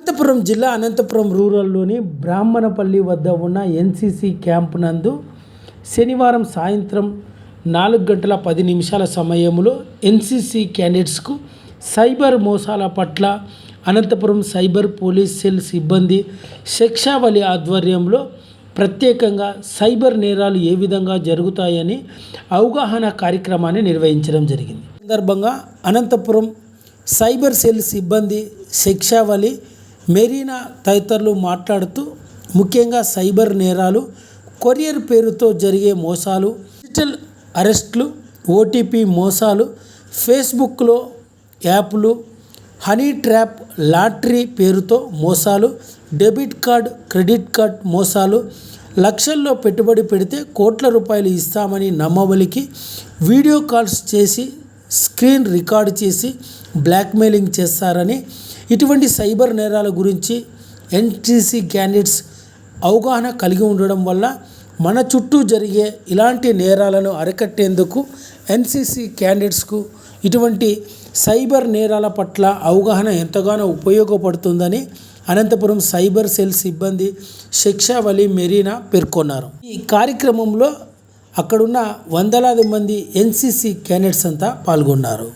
అనంతపురం జిల్లా అనంతపురం రూరల్లోని బ్రాహ్మణపల్లి వద్ద ఉన్న ఎన్సీసీ క్యాంపు నందు శనివారం సాయంత్రం 4:10 సమయంలో ఎన్సీసీ క్యాండిడేట్స్కు సైబర్ మోసాల పట్ల అనంతపురం సైబర్ పోలీస్ సెల్ సిబ్బంది శిక్షావళి ఆధ్వర్యంలో ప్రత్యేకంగా సైబర్ నేరాలు ఏ విధంగా జరుగుతాయని అవగాహన కార్యక్రమాన్ని నిర్వహించడం జరిగింది. ఈ సందర్భంగా అనంతపురం సైబర్ సెల్ సిబ్బంది శిక్షావళి మెరీనా తదితరులు మాట్లాడుతూ ముఖ్యంగా సైబర్ నేరాలు, కొరియర్ పేరుతో జరిగే మోసాలు, డిజిటల్ అరెస్టులు, ఓటీపీ మోసాలు, ఫేస్బుక్లో యాప్లు, హనీ ట్రాప్, లాటరీ పేరుతో మోసాలు, డెబిట్ కార్డ్, క్రెడిట్ కార్డ్ మోసాలు, లక్షల్లో పెట్టుబడి పెడితే కోట్ల రూపాయలు ఇస్తామని నమ్మబలికి వీడియో కాల్స్ చేసి స్క్రీన్ రికార్డు చేసి బ్లాక్మెయిలింగ్ చేస్తారని, ఇటువంటి సైబర్ నేరాల గురించి ఎన్సీసీ క్యాండిడేట్స్ అవగాహన కలిగి ఉండడం వల్ల మన చుట్టూ జరిగే ఇలాంటి నేరాలను అరికట్టేందుకు ఎన్సీసీ క్యాండిడేట్స్కు ఇటువంటి సైబర్ నేరాల పట్ల అవగాహన ఎంతగానో ఉపయోగపడుతుందని అనంతపురం సైబర్ సెల్ సిబ్బంది శిక్షావళి మెరీనా పేర్కొన్నారు. ఈ కార్యక్రమంలో అక్కడున్న వందలాది మంది ఎన్సీసీ క్యాండిడేట్స్ అంతా పాల్గొన్నారు.